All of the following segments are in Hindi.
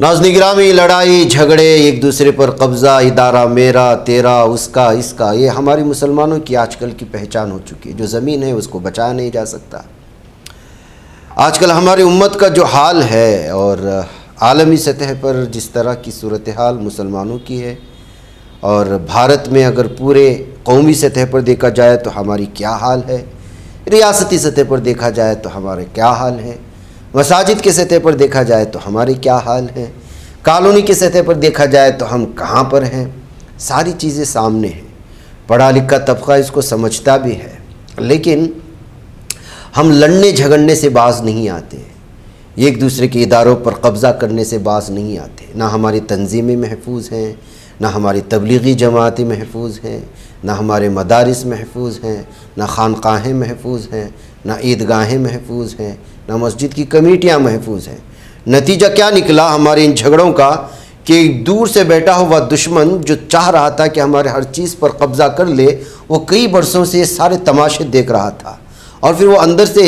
नाज़रीन गिरामी, लड़ाई झगड़े, एक दूसरे पर कब्ज़ा, इदारा मेरा तेरा उसका इसका, ये हमारी मुसलमानों की आजकल की पहचान हो चुकी है। जो ज़मीन है उसको बचाया नहीं जा सकता। आजकल हमारी उम्मत का जो हाल है और आलमी सतह पर जिस तरह की सूरत हाल मुसलमानों की है, और भारत में अगर पूरे कौमी सतह पर देखा जाए तो हमारी क्या हाल है, रियासती सतह पर देखा जाए तो हमारे क्या हाल है, मसाजिद के सतह पर देखा जाए तो हमारे क्या हाल है, कॉलोनी के सतह पर देखा जाए तो हम कहाँ पर हैं, सारी चीज़ें सामने हैं। पढ़ा लिखा तबका इसको समझता भी है, लेकिन हम लड़ने झगड़ने से बाज नहीं आते, एक दूसरे के इदारों पर कब्ज़ा करने से बाज नहीं आते। ना हमारी तंजीमें महफूज हैं, ना हमारी तबलीगी जमातें महफूज हैं, ना हमारे मदारिस महफूज हैं, ना खानकाहें महफूज हैं, ना ईदगाहें महफूज हैं, ना मस्जिद की कमेटियाँ महफूज हैं। नतीजा क्या निकला हमारे इन झगड़ों का कि दूर से बैठा हुआ दुश्मन जो चाह रहा था कि हमारे हर चीज़ पर कब्ज़ा कर ले, वो कई बरसों से ये सारे तमाशे देख रहा था, और फिर वो अंदर से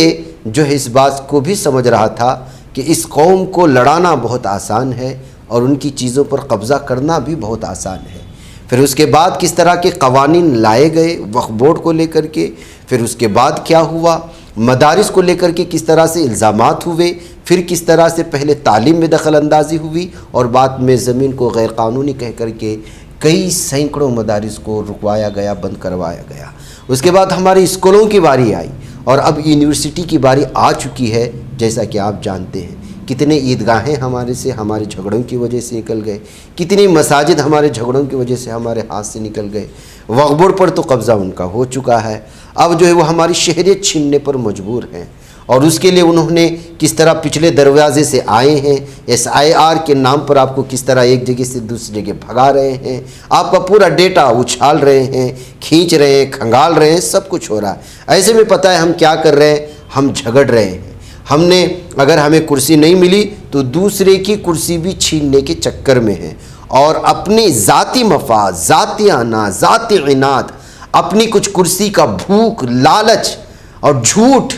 जो है इस बात को भी समझ रहा था कि इस कौम को लड़ाना बहुत आसान है और उनकी चीज़ों पर कब्ज़ा करना भी बहुत आसान है। फिर उसके बाद किस तरह के कवानीन लाए गए वक्फ बोर्ड को लेकर के, फिर उसके बाद क्या हुआ, मदारिस को लेकर के किस तरह से इल्ज़ामात हुए, फिर किस तरह से पहले तालीम में दखल अंदाजी हुई और बाद में ज़मीन को गैर कानूनी कह कर के कई सैकड़ों मदारिस को रुकवाया गया, बंद करवाया गया। उसके बाद हमारे स्कूलों की बारी आई और अब यूनिवर्सिटी की बारी आ चुकी है। जैसा कि आप जानते हैं कितने ईदगाहें हमारे से हमारे झगड़ों की वजह से निकल गए, कितनी मसाजिद हमारे झगड़ों की वजह से हमारे हाथ से निकल गए। वक्फ बोर्ड पर तो कब्ज़ा उनका हो चुका है, अब जो है वो हमारी शहरियत छीनने पर मजबूर हैं, और उसके लिए उन्होंने किस तरह पिछले दरवाजे से आए हैं, SIR के नाम पर आपको किस तरह एक जगह से दूसरी जगह भगा रहे हैं, आपका पूरा डेटा उछाल रहे हैं, खींच रहे हैं, खंगाल रहे हैं, सब कुछ हो रहा है। ऐसे में पता है हम क्या कर रहे हैं, हम झगड़ रहे हैं। हमने अगर हमें कुर्सी नहीं मिली तो दूसरे की कुर्सी भी छीनने के चक्कर में है, और अपनी ज़ाती मफाद, ज़ाती आना, ज़ाती इनाद, अपनी कुछ कुर्सी का भूख, लालच और झूठ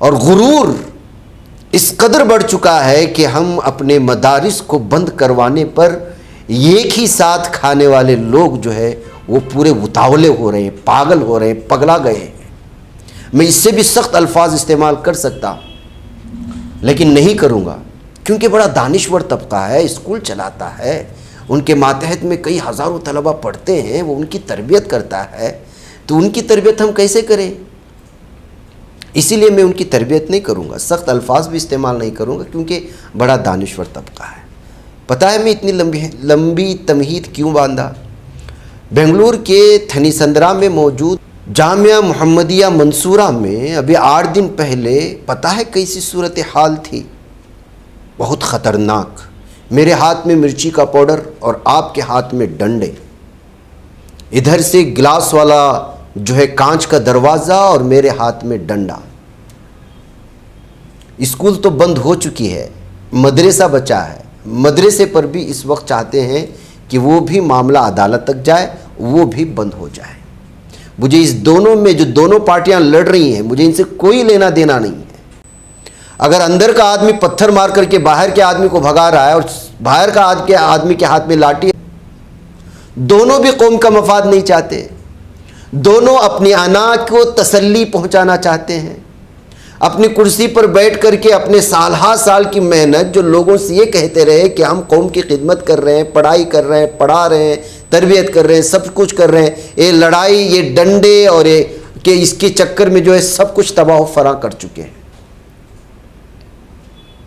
और गुरूर इस कदर बढ़ चुका है कि हम अपने मदारिस को बंद करवाने पर एक ही साथ खाने वाले लोग जो है वो पूरे उतावले हो रहे हैं, पागल हो रहे हैं, पगला गए हैं। मैं इससे भी सख्त अल्फाज इस्तेमाल कर सकता लेकिन नहीं करूँगा, क्योंकि बड़ा दानिश्वर तबका है, स्कूल चलाता है, उनके मातहत में कई हज़ारों तलबा पढ़ते हैं, वो उनकी तरबियत करता है, तो उनकी तरबियत हम कैसे करें। इसीलिए मैं उनकी तरबियत नहीं करूँगा, सख्त अल्फाज भी इस्तेमाल नहीं करूँगा, क्योंकि बड़ा दानिश्वर तबका है। पता है मैं इतनी लंबी तमहीद क्यों बांधा। बेंगलुरु के थनीसंद्रा में मौजूद जामिया मुहम्मदिया मंसूरा में अभी 8 दिन पहले पता है कैसी सूरत हाल थी, बहुत ख़तरनाक। मेरे हाथ में मिर्ची का पाउडर और आपके हाथ में डंडे, इधर से गिलास वाला जो है कांच का दरवाज़ा और मेरे हाथ में डंडा। स्कूल तो बंद हो चुकी है, मदरसा बचा है, मदरसे पर भी इस वक्त चाहते हैं कि वो भी मामला अदालत तक जाए, वो भी बंद हो जाए। मुझे इस दोनों में जो दोनों पार्टियां लड़ रही हैं, मुझे इनसे कोई लेना देना नहीं है। अगर अंदर का आदमी पत्थर मार करके बाहर के आदमी को भगा रहा है और बाहर का आदमी के हाथ में लाठी है, दोनों भी कौम का मफाद नहीं चाहते, दोनों अपनी अना को तसल्ली पहुंचाना चाहते हैं। अपनी कुर्सी पर बैठ करके अपने साल की मेहनत जो लोगों से ये कहते रहे कि हम कौम की खिदमत कर रहे हैं, पढ़ाई कर रहे हैं, पढ़ा रहे हैं, तरबियत कर रहे हैं, सब कुछ कर रहे हैं, ये लड़ाई, ये डंडे और ये कि इसके चक्कर में जो है सब कुछ तबाह फरा कर चुके हैं।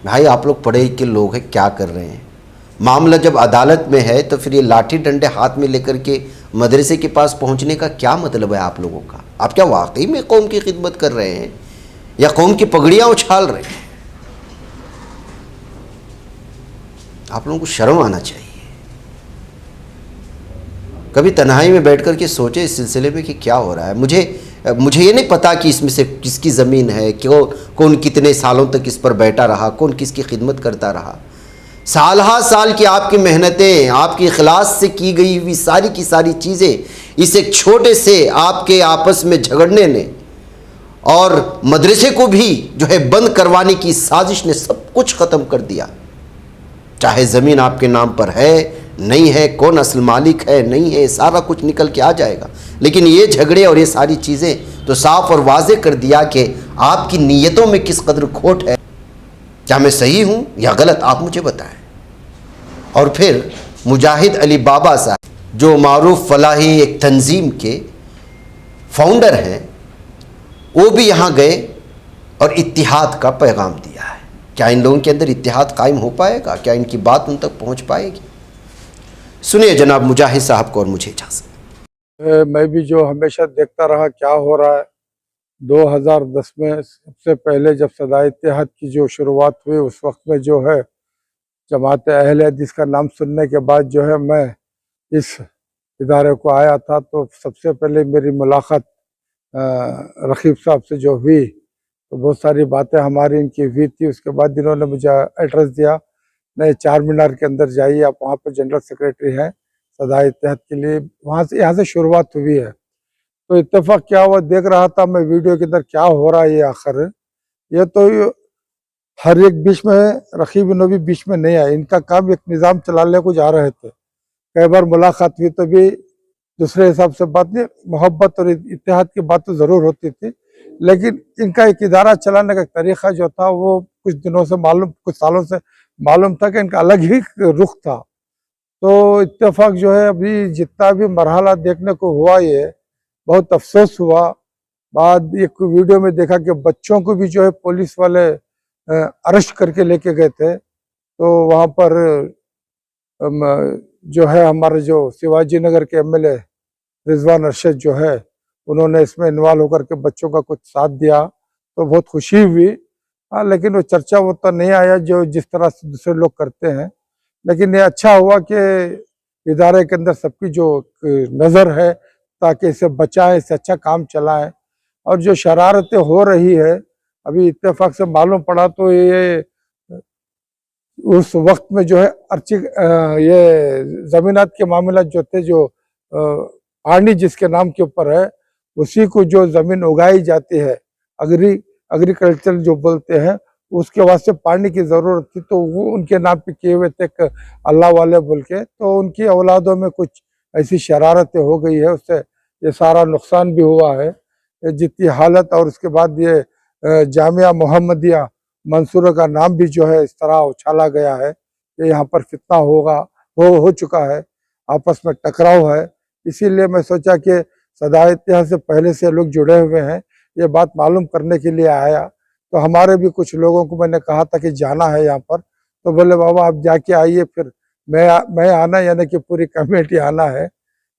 भाई आप लोग पढ़े लिखे लोग हैं, क्या कर रहे हैं। मामला जब अदालत में है तो फिर ये लाठी डंडे हाथ में लेकर के मदरसे के पास पहुंचने का क्या मतलब है आप लोगों का। आप क्या वाकई में कौम की खिदमत कर रहे हैं या कौम की पगड़ियां उछाल रहे हैं। आप लोगों को शर्म आना चाहिए। कभी तन्हाई में बैठ कर के सोचे इस सिलसिले में कि क्या हो रहा है। मुझे ये नहीं पता कि इसमें से किसकी ज़मीन है, क्यों, कौन कितने सालों तक इस पर बैठा रहा, कौन किसकी खिदमत करता रहा। साल की आपकी मेहनतें, आपकी इखलास से की गई हुई सारी की सारी चीज़ें इस एक छोटे से आपके आपस में झगड़ने ने और मदरसे को भी जो है बंद करवाने की साजिश ने सब कुछ ख़त्म कर दिया। चाहे ज़मीन आपके नाम पर है नहीं है, कौन असल मालिक है नहीं है, सारा कुछ निकल के आ जाएगा। लेकिन ये झगड़े और ये सारी चीज़ें तो साफ़ और वाज़े कर दिया कि आपकी नीयतों में किस कदर खोट है। क्या मैं सही हूँ या गलत, आप मुझे बताएं। और फिर मुजाहिद अली बाबा साहब जो मारूफ फलाही एक तंजीम के फाउंडर हैं, वो भी यहाँ गए और इत्तिहाद का पैगाम दिया है। क्या इन लोगों के अंदर इत्तिहाद कायम हो पाएगा? क्या इनकी बात उन तक पहुँच पाएगी? सुनिए जनाब मुजाहिद साहब को और मुझे इजाज़त। मैं भी जो हमेशा देखता रहा क्या हो रहा है। 2010 में सबसे पहले जब सदाए इत्तेहाद की जो शुरुआत हुई, उस वक्त में जो है जमात अहले हदीस का नाम सुनने के बाद जो है मैं इस इदारे को आया था। तो सबसे पहले मेरी मुलाकात रकीब साहब से जो हुई, तो बहुत सारी बातें हमारी इनकी हुई थी। उसके बाद इन्होंने मुझे एड्रेस दिया, नए चार मीनार के अंदर जाइए, आप वहाँ पर जनरल सेक्रेटरी हैं सदाए इत्तेहाद के लिए। वहाँ से यहाँ से शुरुआत हुई है। तो इत्तेफाक क्या हुआ, देख रहा था मैं वीडियो के अंदर क्या हो रहा है। ये आखिर ये तो हर एक बीच में, रकीब नबी बीच में नहीं आए। इनका काम एक निज़ाम चलाने को जा रहे थे। कई बार मुलाकात हुई तो भी दूसरे हिसाब से बात नहीं, मोहब्बत और इत्तेहाद की बात तो ज़रूर होती थी, लेकिन इनका एक इदारा चलाने का तरीक़ा जो था वो कुछ दिनों से मालूम, कुछ सालों से मालूम था कि इनका अलग ही रुख था। तो इत्तेफाक जो है अभी जितना भी मरहला देखने को हुआ, ये बहुत अफसोस हुआ। बाद एक वीडियो में देखा कि बच्चों को भी जो है पुलिस वाले अरेस्ट करके लेके गए थे। तो वहाँ पर जो है हमारे जो शिवाजी नगर के एमएलए रिजवान अरशद जो है, उन्होंने इसमें इन्वॉल्व होकर के बच्चों का कुछ साथ दिया, तो बहुत खुशी हुई। हाँ, लेकिन वो चर्चा वो तो नहीं आया जो जिस तरह से दूसरे लोग करते हैं। लेकिन ये अच्छा हुआ कि इदारे के अंदर सबकी जो नज़र है, ताकि इसे बचाएं, इसे अच्छा काम चलाएं। और जो शरारतें हो रही है, अभी इत्तेफाक से मालूम पड़ा तो ये उस वक्त में जो है ये ज़मीनात के मामला जो थे, जो पानी जिसके नाम के ऊपर है, उसी को जो ज़मीन उगाई जाती है, एग्रीकल्चर जो बोलते हैं, उसके वास्ते पानी की ज़रूरत थी। तो वो उनके नाम पे किए हुए थे अल्लाह वाले बोल के। तो उनकी औलादों में कुछ ऐसी शरारतें हो गई है, उससे ये सारा नुकसान भी हुआ है जितनी हालत। और उसके बाद ये जामिया मोहम्मदिया मंसूरा का नाम भी जो है इस तरह उछाला गया है कि यहाँ पर फितना होगा, हो चुका है, आपस में टकराव है। इसीलिए मैं सोचा कि सदाए इत्तेहाद से पहले से लोग जुड़े हुए हैं, ये बात मालूम करने के लिए आया। तो हमारे भी कुछ लोगों को मैंने कहा था कि जाना है यहाँ पर, तो बोले बाबा आप जाके आइए, फिर मैं आना, यानी कि पूरी कमेटी आना है।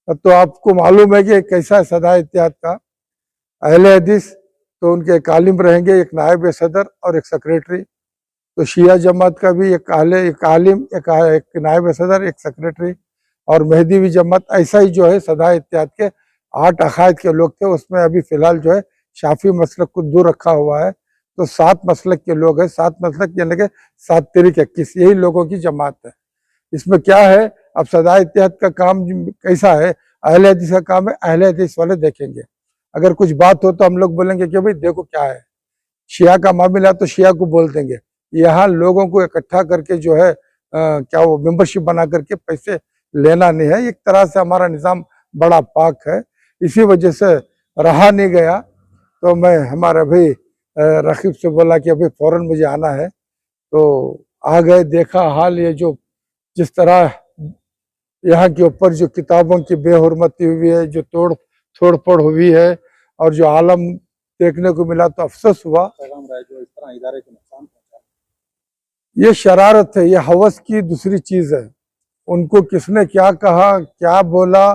तो आपको मालूम है कि कैसा है सदाए इत्तेहाद का अहले हदीस। तो उनके एक आलिम रहेंगे, एक नायब सदर और एक सेक्रेटरी। तो शिया जमात का भी एक आलिम, एक नायब सदर, एक सेक्रेटरी। और मेहदीवी जमात ऐसा ही जो है सदाए इत्तेहाद के 8 अकायद के लोग थे। उसमें अभी फ़िलहाल जो है शाफी मसलक को दूर रखा हुआ है। तो 7 मसलक के लोग हैं। 7 मसलक यानी कि 7 तरीक़ 21, यही लोगों की जमात है। इसमें क्या है, अब सदाए इत्तेहाद का काम कैसा है, अहले हदीस का काम है, अहले हदीस वाले देखेंगे। अगर कुछ बात हो तो हम लोग बोलेंगे कि भाई देखो क्या है। शिया का मामला तो शिया को बोल देंगे। यहाँ लोगों को इकट्ठा करके जो है क्या वो मेंबरशिप बना करके पैसे लेना नहीं है। एक तरह से हमारा निज़ाम बड़ा पाक है, इसी वजह से रहा नहीं गया। तो मैं हमारे भाई रकीब से बोला कि अभी फ़ौरन मुझे आना है। तो आ गए, देखा हाल ये जो जिस तरह यहाँ के ऊपर जो किताबों की बेहुरमती हुई है, जो तोड़ फोड़ हुई है, और जो आलम देखने को मिला, तो अफसोस हुआ। जो इस तरह इदारे को नुकसान पहुंचा, ये शरारत है, ये हवस की दूसरी चीज है। उनको किसने क्या कहा, क्या बोला,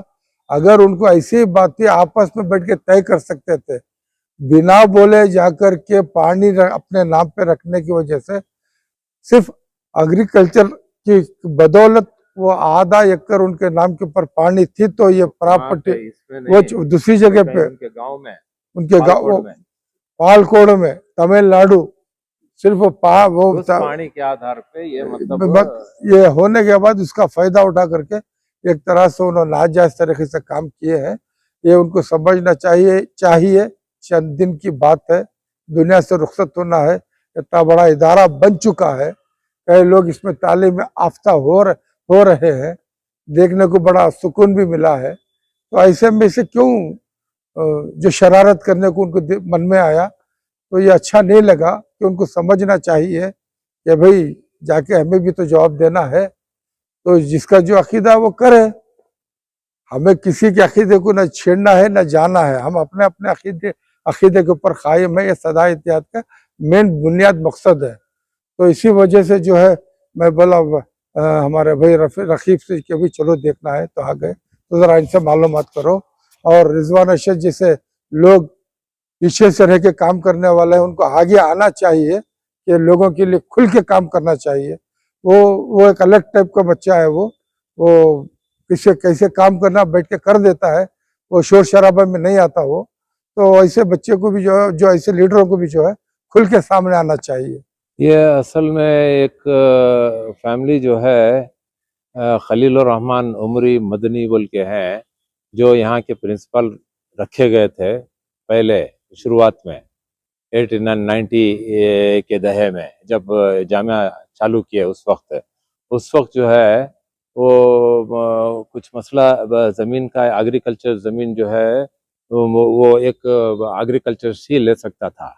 अगर उनको ऐसी बातें आपस में बैठ के तय कर सकते थे, बिना बोले जाकर के पानी अपने नाम पे रखने की वजह से, सिर्फ एग्रीकल्चर की बदौलत वो आधा एकड़ उनके नाम के ऊपर पानी थी। तो ये प्रॉपर्टी वो दूसरी जगह पे, उनके गांव पालकोड़ में, तमिलनाडु, सिर्फ वो पानी के आधार पे ये मतलब ये होने के बाद उसका फायदा उठा करके एक तरह से उन्होंने नाजायज तरीके से काम किए हैं। ये उनको समझना चाहिए। चंद दिन की बात है, दुनिया से रुखसत होना है। इतना बड़ा इदारा बन चुका है, कई लोग इसमें तालीम याफ्ता हो रहे हैं, देखने को बड़ा सुकून भी मिला है। तो ऐसे में से क्यों जो शरारत करने को उनको मन में आया, तो ये अच्छा नहीं लगा कि उनको समझना चाहिए कि भाई जाके हमें भी तो जवाब देना है। तो जिसका जो अकीदा है वो करे, हमें किसी के अकीदे को न छेड़ना है न जाना है, हम अपने अपने अकीदे के ऊपर कायम है। ये सदा इत्तेहाद का मेन बुनियाद मकसद है। तो इसी वजह से जो है मैं बोला हमारे भाई रकीब से कि भाई चलो देखना है, तो आ गए। तो ज़रा इनसे मालूमात करो। और रिजवान अरशद जैसे लोग पीछे से रह के काम करने वाले हैं, उनको आगे आना चाहिए कि लोगों के लिए खुल के काम करना चाहिए। वो एक अलग टाइप का बच्चा है। वो किसे कैसे काम करना बैठ के कर देता है, वो शोर शराबा में नहीं आता वो। तो ऐसे बच्चे को भी जो ऐसे लीडरों को भी जो है खुल के सामने आना चाहिए। ये असल में एक फैमिली जो है खलील रहमान उमरी मदनी बोल के हैं, जो यहाँ के प्रिंसिपल रखे गए थे पहले शुरुआत में 89-90 के दहे में, जब जामिया चालू किए उस वक्त जो है वो कुछ मसला ज़मीन का, एग्रीकल्चर ज़मीन जो है वो एक एग्रीकल्चर ही ले सकता था।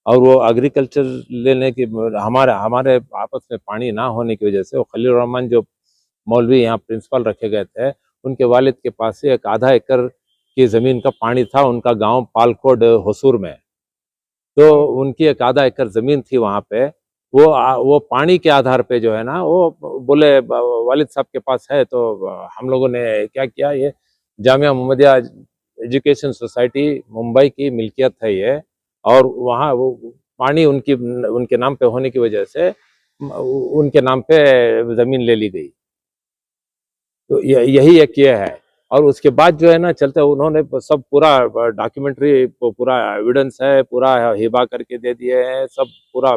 और वो एग्रीकल्चर लेने की हमारे आपस में पानी ना होने की वजह से वो खलील रहमान जो मौलवी यहाँ प्रिंसिपल रखे गए थे, उनके वालिद के पास से एक आधा एकड़ की ज़मीन का पानी था, उनका गांव पालकोड होसूर में। तो उनकी एक आधा एकड़ ज़मीन थी वहाँ पे। वो पानी के आधार पे जो है ना, वो बोले वालिद साहब के पास है। तो हम लोगों ने क्या किया, ये जामिया मोहम्मदिया एजुकेशन सोसाइटी मुंबई की मिल्कियत है ये, और वहाँ वो पानी उनके नाम पे होने की वजह से उनके नाम पे ज़मीन ले ली गई। तो यही एक ये है। और उसके बाद जो है ना, चलते उन्होंने सब पूरा डॉक्यूमेंट्री, पूरा एविडेंस है, पूरा हिबा करके दे दिए हैं, सब पूरा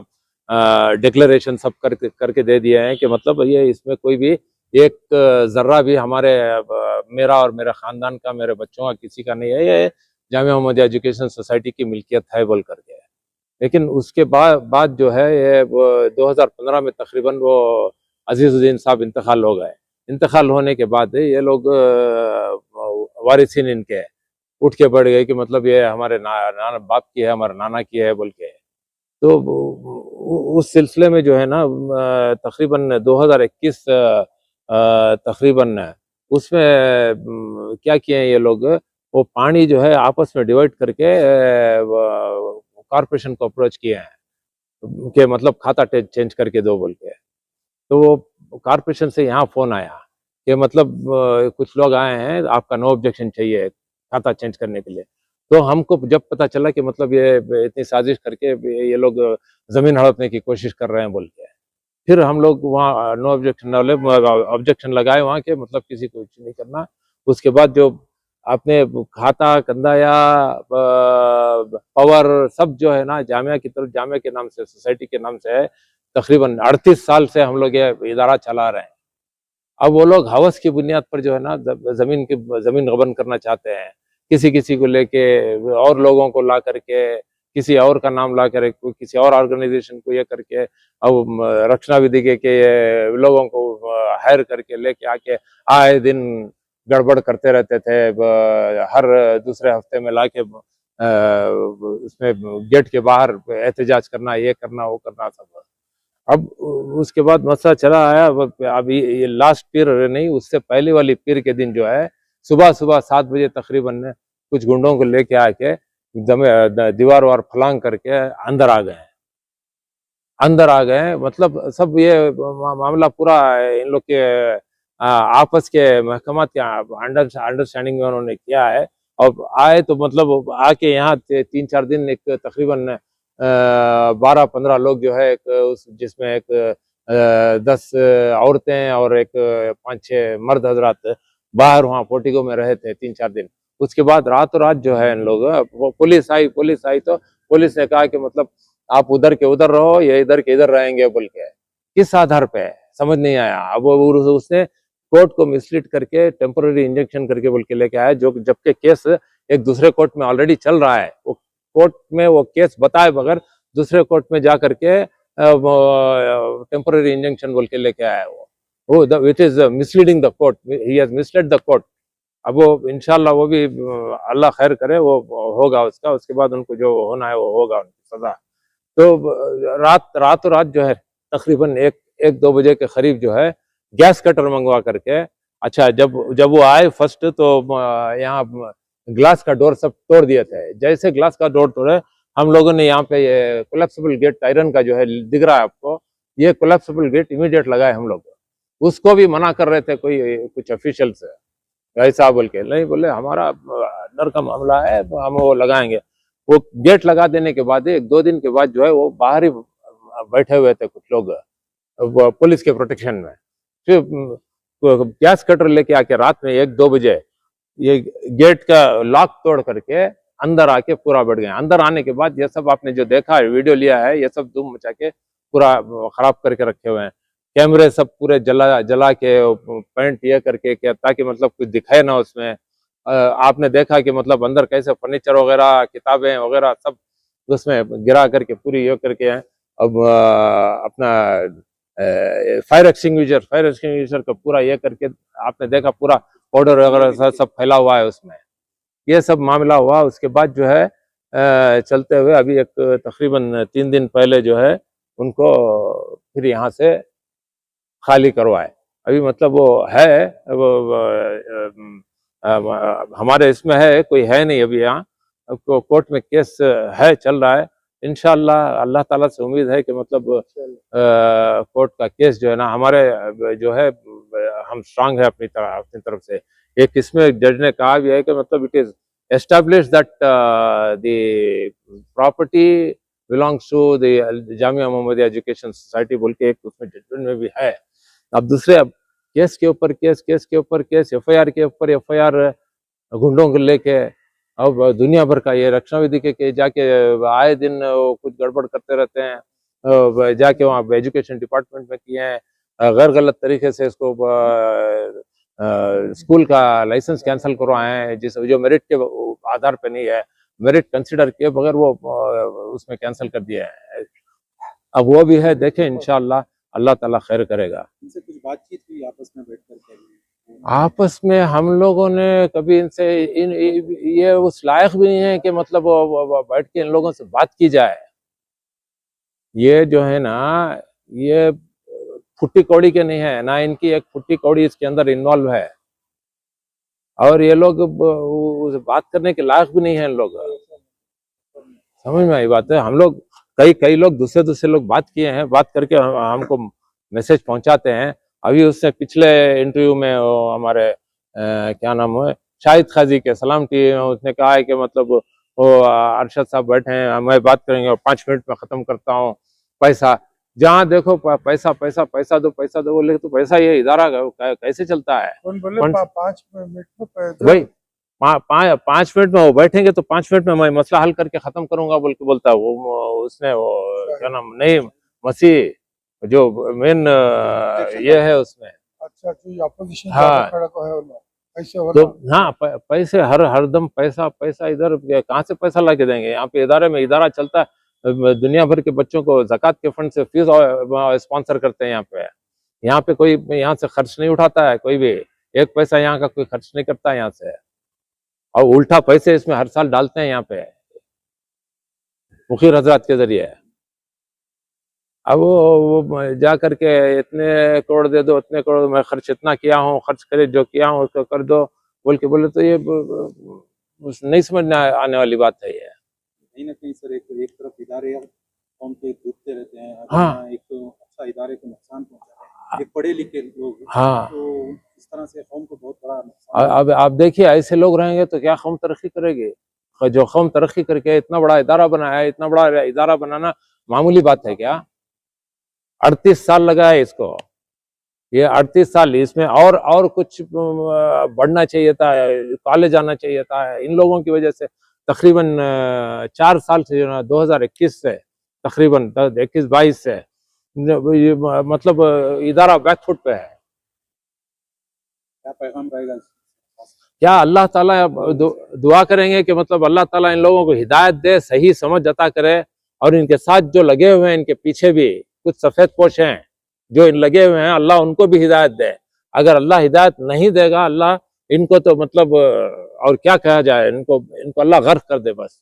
डिक्लेरेशन सब करके दे दिए हैं कि मतलब ये इसमें कोई भी एक जर्रा भी मेरा और मेरे ख़ानदान का, मेरे बच्चों का किसी का नहीं है, ये जामिया मोहम्मदिया एजुकेशन सोसाइटी की मिल्कियत है बोल करके। लेकिन उसके बाद जो है ये 2015 में तकरीबन वो अजीजुद्दीन साहब इंतकाल हो गए। इंतकाल होने के बाद ये लोग वारिसिन इनके उठ के बढ़ गए कि मतलब ये हमारे नाना बाप की है, हमारे नाना की है बोल के। तो उस सिलसिले में जो है ना, तकरीबन 2021 तकरीबन उसमें क्या किए हैं ये लोग, वो पानी जो है आपस में डिवाइड करके कॉरपोरेशन को अप्रोच किए हैं कि मतलब खाता चेंज करके दो बोल के। तो वो कॉरपोरेशन से यहाँ फ़ोन आया कि मतलब कुछ लोग आए हैं, आपका नो ऑब्जेक्शन चाहिए खाता चेंज करने के लिए। तो हमको जब पता चला कि मतलब ये इतनी साजिश करके ये लोग ज़मीन हड़पने की कोशिश कर रहे हैं बोल के, फिर हम लोग वहाँ नो ऑब्जेक्शन लगाए वहाँ के, मतलब किसी को कुछ नहीं करना। उसके बाद जो आपने खाता कंदाया पावर सब जो है ना, जामिया की तरफ, जामिया के नाम से, सोसाइटी के नाम से है, तकरीबन 38 साल से हम लोग ये इदारा चला रहे हैं। अब वो लोग हवस की बुनियाद पर जो है ना ज़मीन गबन करना चाहते हैं, किसी को लेके और लोगों को ला करके, किसी और का नाम ला कर, किसी और ऑर्गेनाइजेशन को ये करके, अब रक्षणा विधि के लोगों को हायर करके लेके आके आए दिन गड़बड़ करते रहते थे। हर दूसरे हफ्ते में लाके उसमें गेट के बाहर एहतजाज करना, ये करना, वो करना सब। अब उसके बाद मसला चला आया, अभी ये लास्ट पीर नहीं, उससे पहले वाली पीर के दिन जो है, सुबह 7 बजे तकरीबन कुछ गुंडों को लेके आके दीवार वार फलांग करके अंदर आ गए। मतलब सब ये मामला पूरा इन लोग के आपस के महकमा के अंडरस्टैंडिंग में उन्होंने किया है। और आए तो मतलब आके यहाँ 3-4 दिन एक तकरीबन 12-15 लोग जो है, जिसमें एक 10 औरतें और एक 5-6 मर्द हजरात बाहर वहाँ पोर्टिको में रहे थे 3-4 दिन। उसके बाद रात जो है इन लोग, पुलिस आई तो पुलिस ने कहा कि मतलब आप उधर के उधर रहो, ये इधर के इधर रहेंगे बोल के। किस आधार पे समझ नहीं आया। अब उसने कोर्ट को मिसलीड करके टेम्पोररी इंजेक्शन करके बोल के लेके आया, जो जबकि केस एक दूसरे कोर्ट में ऑलरेडी चल रहा है। वो कोर्ट में वो केस बताए बगैर दूसरे कोर्ट में जा करके टेम्पररी इंजंक्शन बोल के लेके आया वो it is misleading the court, he has misled the court. अब वो इंशाल्लाह वो भी अल्लाह खैर करे, वो होगा उसका, उसके बाद उनको जो होना है वो होगा, उनकी सजा। तो रातों रात जो है तकरीबन 1-2 बजे के करीब जो है गैस कटर मंगवा करके, अच्छा जब वो आए फर्स्ट तो यहाँ ग्लास का डोर सब तोड़ दिए थे। जैसे ग्लास का डोर तोड़े, हम लोगों ने यहाँ पे ये कोलैप्सिबल गेट आयरन का जो है दिख रहा है आपको, ये कोलैप्सिबल गेट इमीडिएट लगाए हम लोग। उसको भी मना कर रहे थे कुछ ऑफिशियल्स ऐसा बोल के, नहीं बोले हमारा अंदर का मामला है, हम वो लगाएंगे। वो गेट लगा देने के बाद 1-2 दिन के बाद जो है वो बाहर ही बैठे हुए थे कुछ लोग पुलिस के प्रोटेक्शन में। फिर गैस कटर लेके आके रात में 1-2 बजे ये गेट का लॉक तोड़ करके अंदर आके पूरा बैठ गए। अंदर आने के बाद ये सब आपने जो देखा है, वीडियो लिया है, ये सब धूम मचा के पूरा खराब करके रखे हुए हैं। कैमरे सब पूरे जला के पेंट ये करके क्या, ताकि मतलब कुछ दिखाए ना उसमें। आपने देखा कि मतलब अंदर कैसे फर्नीचर वगैरह, किताबें वगैरह सब उसमें गिरा करके पूरी ये करके है। अब अपना फायर एक्सटिंग्विशर का पूरा ये करके आपने देखा, पूरा पाउडर वगैरह सब फैला हुआ है उसमें। ये सब मामला हुआ। उसके बाद जो है चलते हुए अभी एक तकरीबन 3 दिन पहले जो है उनको फिर यहाँ से खाली करवाए। अभी मतलब वो है हमारे इसमें है, कोई है नहीं अभी यहाँ, कोर्ट में केस है चल रहा है। इंशाल्लाह अल्लाह ताला से उम्मीद है कि मतलब कोर्ट का केस जो है ना हमारे जो है, हम स्ट्रांग है अपनी तरफ से। एक इसमें जज ने कहा भी है कि मतलब it is establish that the property belongs to the Jamia Mohammadia education society बोल के एक उसमें जजमेंट में भी है। अब दूसरे अब केस के ऊपर केस, एफआईआर के ऊपर एफआईआर, गुंडों को लेके अब दुनिया भर का ये रक्षा विधि के जाके आए दिन कुछ गड़बड़ करते रहते हैं। जाके वहाँ एजुकेशन डिपार्टमेंट में किए हैं, गैर गलत तरीके से इसको स्कूल का लाइसेंस कैंसिल करवाए हैं, जो मेरिट के आधार पे नहीं है, मेरिट कंसिडर किए बगैर वो उसमें कैंसिल कर दिया है। अब वो भी है, देखें इंशाल्लाह अल्लाह ताला खैर करेगा। इनसे कुछ बातचीत हुई आपस में बैठ करके? आपस में हम लोगों ने कभी इनसे ये उस लायक भी नहीं है कि मतलब बैठ के इन लोगों से बात की जाए। ये जो है ना, ये फुट्टी कौड़ी के नहीं है ना, इनकी एक फुट्टी कौड़ी इसके अंदर इन्वॉल्व है, और ये लोग बात करने के लायक भी नहीं है इन लोग। समझ में आई बात है? हम लोग कई लोग दूसरे लोग बात किए हैं, बात करके हमको मैसेज पहुंचाते हैं। अभी उससे पिछले इंटरव्यू में हमारे क्या नाम है, शाहिद खाजी के सलाम टीवी में उसने कहा है कि मतलब वो अरशद साहब बैठे हैं, मैं बात करेंगे और 5 मिनट में खत्म करता हूँ। पैसा जहाँ देखो पैसा दो बोले, तो पैसा ये इदारा कैसे चलता है? कौन बोले 5 मिनट में भाई 5 मिनट में वो बैठेंगे तो 5 मिनट में मैं मसला हल करके खत्म करूंगा बोल के बोलता है वो। उसने वो क्या नाम, नहीं मसीह जो मेन ये है उसमें। अच्छा, जो अपोजिशन हाँ। खड़ा को है ऐसे तो हाँ, पैसे हरदम पैसा इधर कहाँ से पैसा ला के देंगे? यहाँ पे इदारे में इदारा चलता है, दुनिया भर के बच्चों को ज़कात के फंड से फीस स्पॉन्सर करते हैं। यहाँ पे कोई यहाँ से खर्च नहीं उठाता है, कोई भी एक पैसा यहाँ का कोई खर्च नहीं करता है यहाँ से, और उल्टा पैसे इसमें हर साल डालते हैं यहाँ पे मुखिर हजरात के जरिए। अब वो जा करके इतने करोड़ दे दो, इतने करोड़ मैं खर्च इतना किया हूँ, खर्च करे जो किया हूँ उसको कर दो बोल के बोले, तो ये नहीं समझ आने वाली बात है। ये कहीं ना कहीं सर एक तरफ इदारे कौम के डूबते रहते हैं, हाँ। एक अच्छा इदारे को नुकसान पहुंचा रहे हैं, एक पढ़े लिखे लोग। हाँ। तो इस तरह से कौम को बहुत बड़ा नुकसान। अब आप देखिए, ऐसे लोग रहेंगे तो क्या कौम तरक्की करेगी? जो कौम तरक्की करके इतना बड़ा इदारा बनाया है, इतना बड़ा इदारा बनाना मामूली बात है क्या? 38 साल लगा है इसको, ये 38 साल, इसमें और कुछ बढ़ना चाहिए था, कॉलेज आना चाहिए था। इन लोगों की वजह से तकरीबन 4 साल से, जो ना 2021 से तकरीबन 21-22 से मतलब इदारा बैकफुट पे है। क्या पैगाम रहेगा? क्या अल्लाह ताला दुआ करेंगे कि मतलब अल्लाह ताला इन लोगों को हिदायत दे, सही समझ अता करे, और इनके साथ जो लगे हुए हैं, इनके पीछे भी कुछ सफेद पोश हैं जो इन लगे हुए हैं, अल्लाह उनको भी हिदायत दे। अगर अल्लाह हिदायत नहीं देगा, अल्लाह इनको तो मतलब और क्या कहा जाए, इनको अल्लाह गर्क कर दे बस।